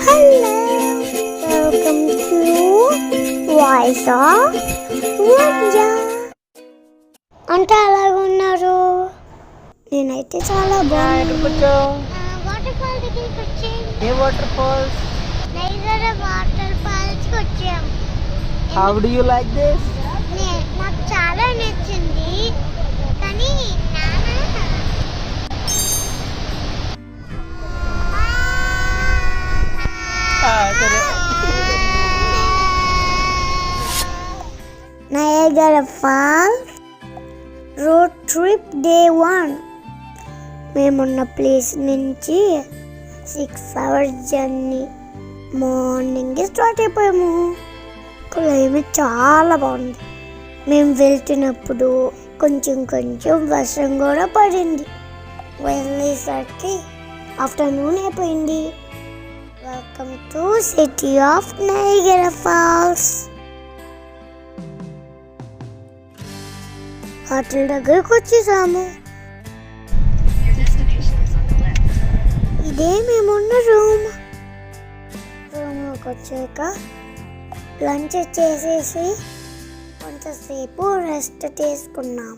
Hello, welcome to Voice of India. అంటే అలాగున్నారు. నేనైతే చాలా బాగున్నాను. వాటర్ ఫాల్ దగ్గరికి వచ్చాం. ఏ waterfalls? Niagara waterfalls వచ్చాం. How do you like this? నాకు చాలా నచ్చింది. కానీ Naiagara Falls road trip day 1. మేమున్న ప్లేస్ నుంచి 6 hours జర్నీ. మార్నింగ్ స్టార్ట్ అయిపోయాము. క్లైమేట్ చాలా బాగుంది. మేము వెళ్తున్నప్పుడు కొంచెం వర్షం కూడా పడింది. వెళ్ళేసరికి ఆఫ్టర్నూన్ అయిపోయింది. Welcome to city of Niagara Falls. Hotel దగ్గరకు వచ్చేసాము. ఇదే మేమున్న రూమ్లోకి వచ్చాక లంచ్ చేసేసి కొంతసేపు రెస్ట్ తీసుకున్నాం.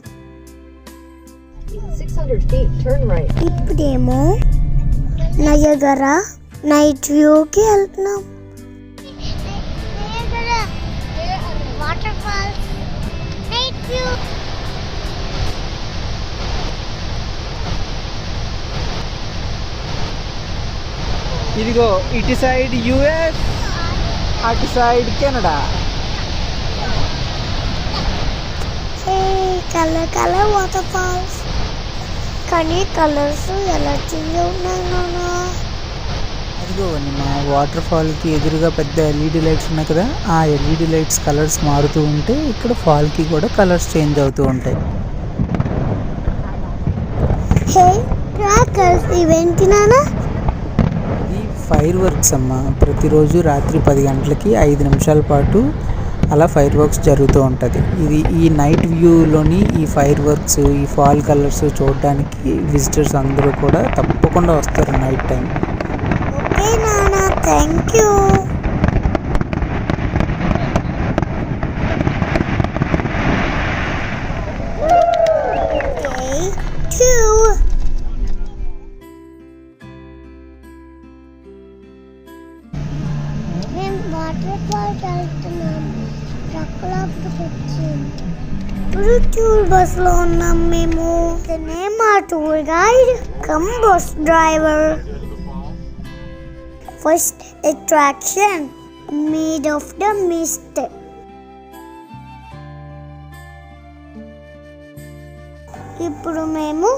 ఇప్పుడేమో నయగరా నైట్ వ్యూకి వెళ్తున్నాం. Water falls night view. ఇదిగో ఇటు సైడ్ యుఎస్, అటు side Canada. Colour water falls. కానీ కలర్స్ ఎలా చేంజ్ అవుతున్నాయి నాన్న. అదిగో మా వాటర్ ఫాల్కి ఎదురుగా పెద్ద ఎల్ఈడి లైట్స్ ఉన్నాయి కదా, ఆ ఎల్ఈడి లైట్స్ కలర్స్ మారుతూ ఉంటే ఇక్కడ ఫాల్కి కూడా కలర్స్ చేంజ్ అవుతూ ఉంటాయి. ఇవేంటి నాన్న? ఇది ఫైర్ వర్క్స్ అమ్మ. ప్రతిరోజు రాత్రి 10 గంటలకి 5 నిమిషాల పాటు అలా ఫైర్ వర్క్స్ జరుగుతూ ఉంటుంది. ఇది ఈ నైట్ వ్యూలోని ఈ ఫైర్ వర్క్స్, ఈ ఫాల్ కలర్స్ చూడడానికి విజిటర్స్ అందరూ కూడా తప్పకుండా వస్తారు నైట్ టైం. ఓకే నాన్న, థ్యాంక్ యూ. వాటర్ ఫాల్కి వెళ్తున్నాం. ఇప్పుడు టూర్ బస్లో ఉన్నాం మేము. మా tour guide cum bus driver. First attraction made of the mist. ఇప్పుడు మేము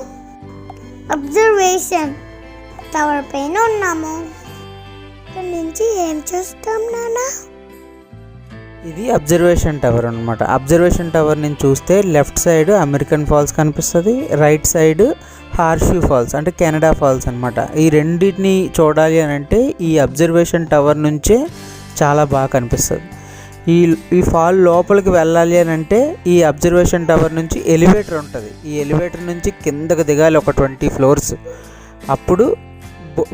అబ్జర్వేషన్ టవర్ పైన ఉన్నాము. ఇక్కడ నుంచి ఏం చూస్తాం నాన్న? ఇది అబ్జర్వేషన్ టవర్ అనమాట. అబ్జర్వేషన్ టవర్ నుంచి చూస్తే లెఫ్ట్ సైడ్ అమెరికన్ ఫాల్స్ కనిపిస్తుంది, రైట్ సైడ్ హార్ష్యూ ఫాల్స్ అంటే కెనడా ఫాల్స్ అనమాట. ఈ రెండింటిని చూడాలి అని అంటే ఈ అబ్జర్వేషన్ టవర్ నుంచే చాలా బాగా కనిపిస్తుంది. ఈ ఫాల్ లోపలికి వెళ్ళాలి అని అంటే ఈ అబ్జర్వేషన్ టవర్ నుంచి ఎలివేటర్ ఉంటుంది. ఈ ఎలివేటర్ నుంచి కిందకు దిగాలి ఒక 20 floors. అప్పుడు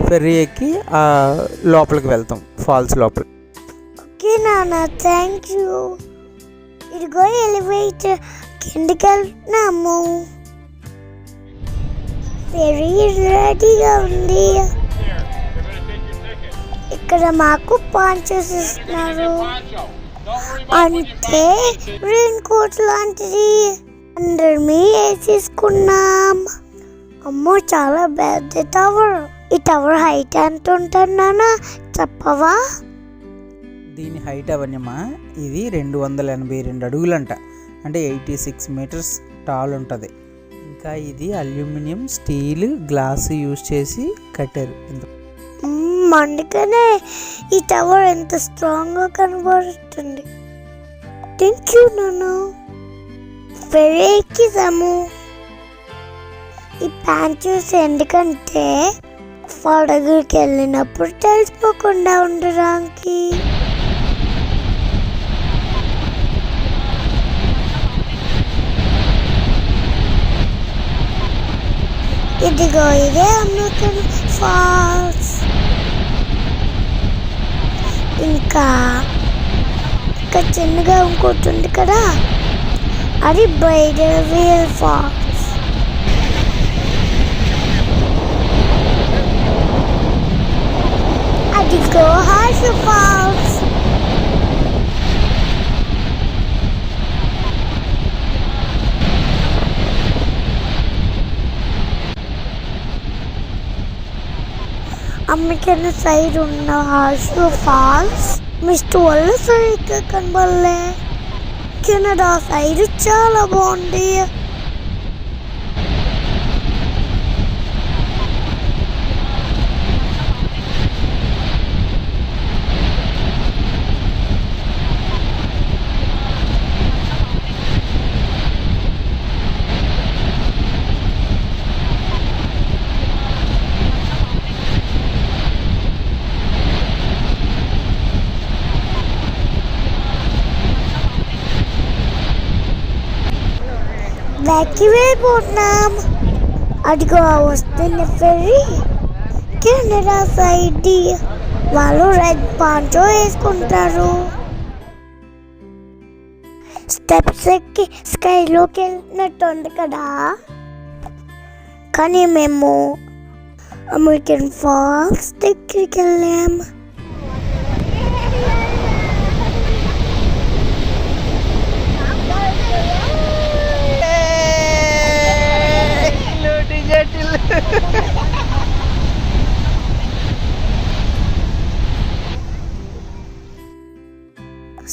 ఫెర్రీ ఎక్కి లోపలికి వెళ్తాం ఫాల్స్ లోపల. ఓకే నాన్న, థ్యాంక్ యూ. ఇదిగో ఎలివేటర్, కిందకి వెళ్తున్నాము. ఫెర్రీ రెడీగా ఉంది. ఇక్కడ మాకు పాంచెస్ ఇస్తున్నారు, అంటే రెయిన్ కోట్ లాంటిది. అందరమీ వేసేసుకున్నాం. అమ్మో, చాలా పెద్ద టవర్. ఈ టవర్ హైట్ ఎంత ఉంటుంది నాన్న, చెప్పవా? దీని హైట్ అవన్నమా, ఇది 282 అడుగులంట, అంటే 86 meters టాల్ ఉంటుంది. ఇంకా ఇది అల్యూమినియం, స్టీల్, గ్లాస్ యూజ్ చేసి కట్టారు. అందుకనే ఈ టవర్ ఎంత స్ట్రాంగ్గా కనబడుతుంది. థ్యాంక్ యూ నాన్న. ఫెర్రీ ఎక్కిసాము. ఈ ప్యాంట్ చూసి ఎందుకంటే ఫాల్ దగ్గరికి వెళ్ళినప్పుడు తెలిసిపోకుండా ఉండడానికి. ఇదిగో ఇదే అమెరికన్ ఫాల్స్. ఇంకా ఇక్కడ చిన్నగా ఇంకోటి ఉంది కదా, అది బ్రైడల్ ఫాల్స్. అదిగో హార్ష్ ఫాల్స్. అమెరికన్ సైడ్ ఉన్న హార్ష్ ఫాల్స్ మిస్ట్ వల్ల సరిగ్గా కనబడలే. కెనడా సైడ్ చాలా బాగుంది. బ్యాక్కి వెళ్ళిపోతున్నాం. అదిగో వస్తున్న ఫెర్రీ. కెనడా సైడ్ వాళ్ళు రెడ్ పాంచో వేసుకుంటారు. స్టెప్స్ ఎక్కి స్కైలోకి వెళ్ళినట్టు ఉంది కదా. కానీ మేము అమెరికన్ ఫాల్స్ దగ్గరికి వెళ్ళాం.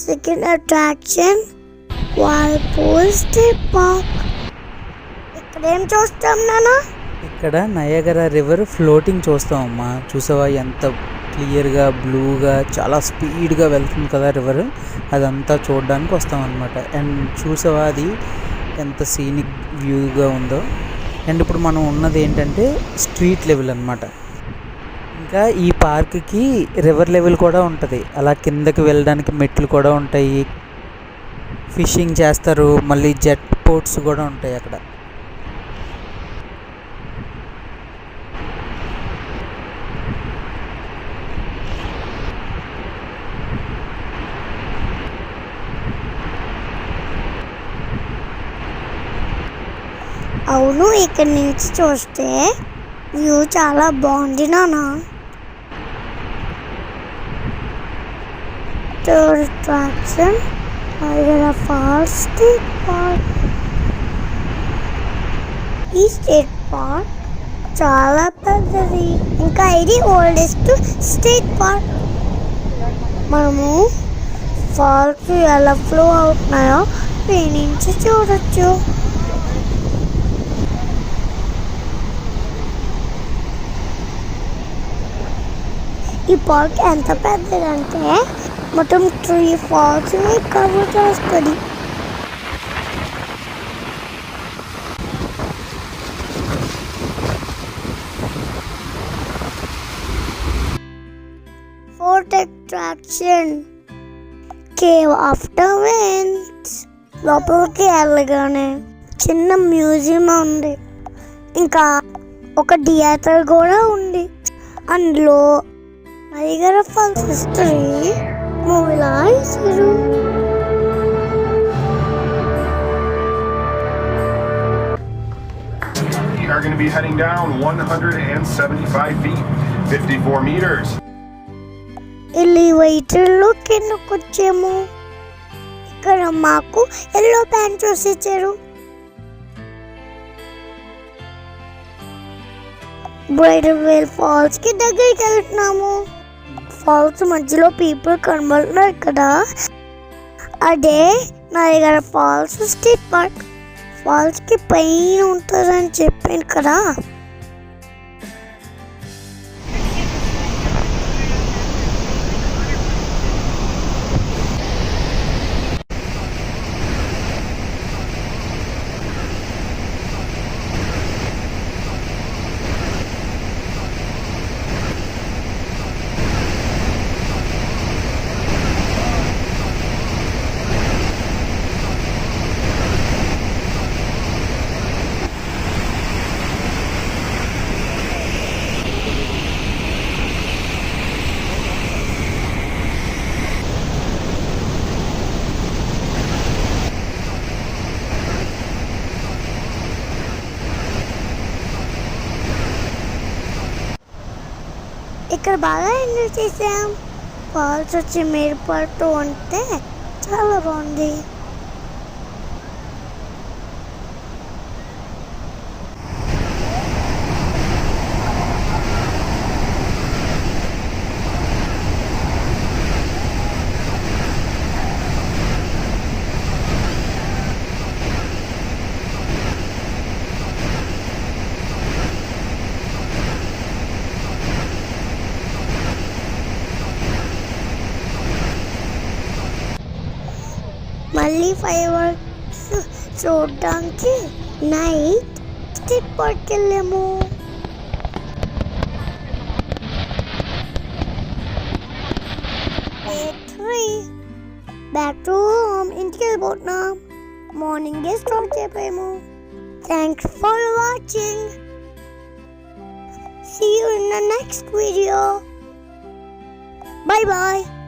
Second attraction Whirlpool state park. ఇక్కడ ఏం చూస్తాం నాన్న? ఇక్కడ నయాగరా రివర్ ఫ్లోటింగ్ చూస్తామమ్మా. చూసావా ఎంత క్లియర్గా బ్లూగా చాలా స్పీడ్గా వెళ్తుంది కదా రివర్. అదంతా చూడడానికి వస్తాం అనమాట. అండ్ చూసావా అది ఎంత సీనిక్ వ్యూగా ఉందో. అండ్ ఇప్పుడు మనం ఉన్నది ఏంటంటే స్ట్రీట్ లెవెల్ అనమాట. ఇంకా ఈ పార్క్కి రివర్ లెవెల్ కూడా ఉంటుంది. అలా కిందకి వెళ్ళడానికి మెట్లు కూడా ఉంటాయి. ఫిషింగ్ చేస్తారు. మళ్ళీ జెట్ బోట్స్ కూడా ఉంటాయి అక్కడ. అవును, ఇక్కడ నుంచి చూస్తే వ్యూ చాలా బాగుంది నాన్న. Third attraction Niagara Falls State Park. ఈ స్టేట్ పార్క్ చాలా పెద్దది. ఇంకా ఇది ఓల్డెస్ట్ స్టేట్ పార్క్. మనము ఫాల్స్ ఎలా ఫ్లో అవుతున్నాయో పై నుంచి చూడొచ్చు. ఈ పార్క్ ఎంత పెద్దదంటే మొత్తం 3 ఫాల్స్ని కవర్ చేస్తుంది. Fourth attraction cave of the winds. లోపలికి వెళ్ళగానే చిన్న మ్యూజియం ఉంది. ఇంకా ఒక థియేటర్ కూడా ఉంది. అందులో నయాగరా ఫాల్స్ హిస్టరీ మూవీలా వేసారు. We are going to be heading down 175 feet, 54 meters. ఎలివేటర్లో కిందకు వచ్చాము. ఇక్కడ మాకు ఎల్లో ప్యాంట్స్ ఇచ్చారు. బ్రైడల్ ఫాల్స్ కి దగ్గరికి వెళ్తున్నాము. ఫాల్స్ మధ్యలో పీపుల్ కనబడుతున్నారు కదా, అదే Niagara Falls State Park. Falls కి పైన ఉంటుందని చెప్పాను కదా. ఇక్కడ బాగా ఎంజాయ్ చేసాం. ఫాల్స్ వచ్చి మీరు పడుతూ ఉంటే చాలా బాగుంది. మళ్ళీ ఫైర్ వర్క్స్ చూడడానికి నైట్ స్ట్రిప్ పార్క్ వెళ్ళాము. బ్యాక్ టు హోమ్, ఇంటికి వెళ్ళిపోతున్నాం. మార్నింగ్ స్టార్ట్ చేయలేము. Thanks for watching. See you in the next video. Bye bye.